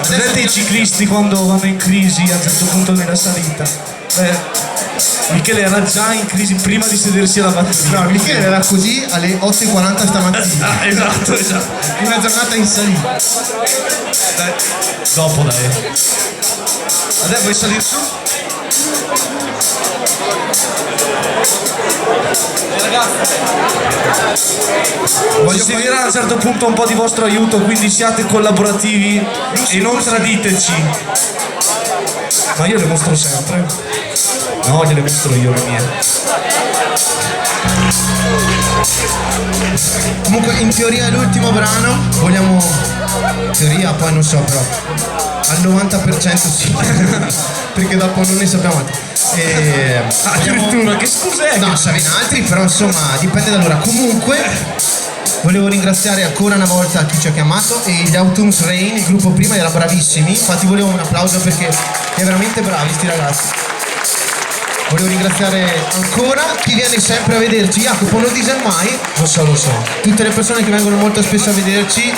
Vedete i ciclisti quando vanno in crisi a un certo punto nella salita? Michele era già in crisi prima di sedersi alla batteria. No, Michele era così alle 8:40 stamattina. Esatto. Una giornata in salita. Dai. Dopo dai. Adesso vuoi salire su? Voglio finire a un certo punto un po' di vostro aiuto, quindi siate collaborativi e non traditeci. Ma io le mostro sempre. No, gliele mostro io le mie. Comunque in teoria è l'ultimo brano. Vogliamo. Teoria poi non so però. Al 90% sì. Perché dopo non ne sappiamo altri. Addirittura, che scus'è? No, saranno altri, però insomma dipende da loro. Comunque volevo ringraziare ancora una volta chi ci ha chiamato e gli Autumn's Rain, il gruppo prima era bravissimi, infatti volevo un applauso perché è veramente bravi sti ragazzi. Volevo ringraziare ancora chi viene sempre a vederci. Jacopo, non dice mai? Lo so. Tutte le persone che vengono molto spesso a vederci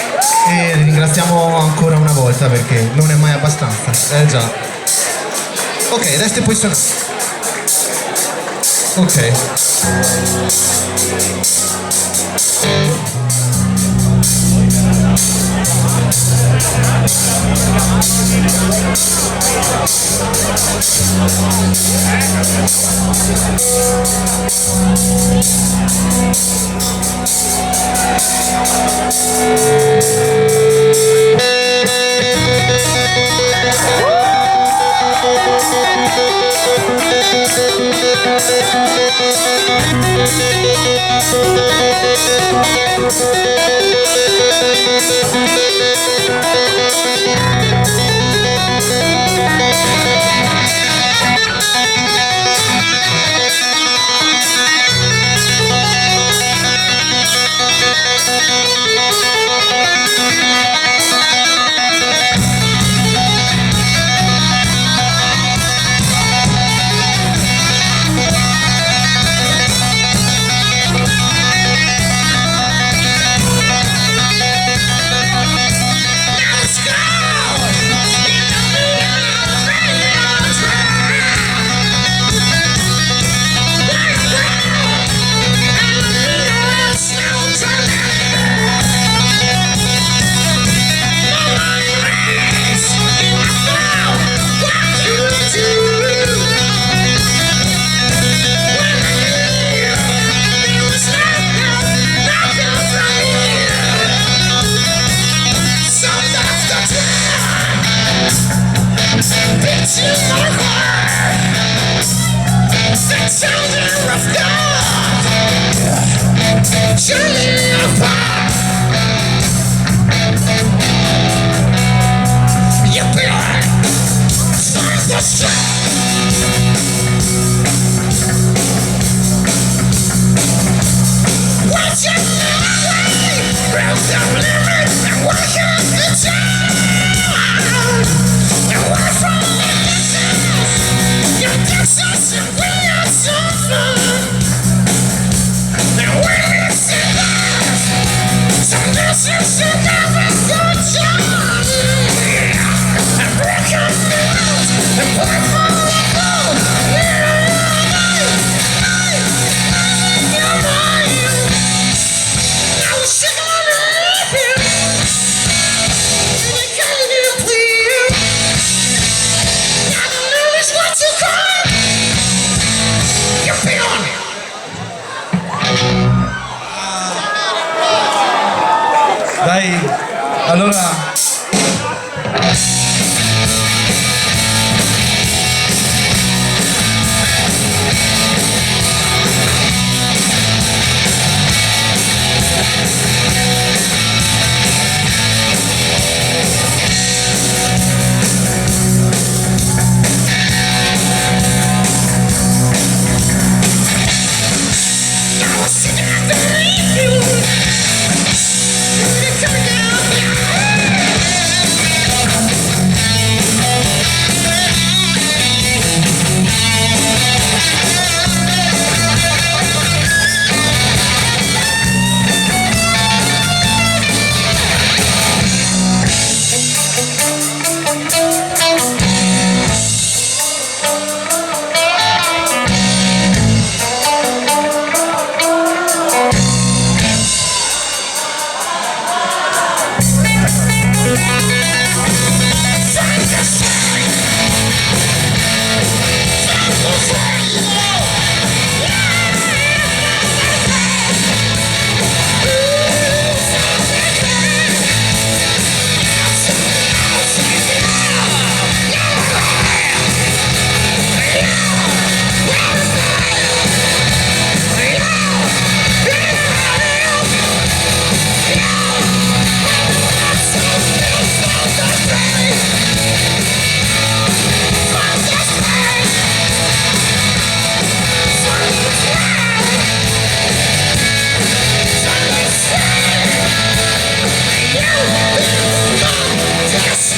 e ringraziamo ancora una volta perché non è mai abbastanza. Già. Ok, adesso puoi suonare. Ok. Dai, allora Take a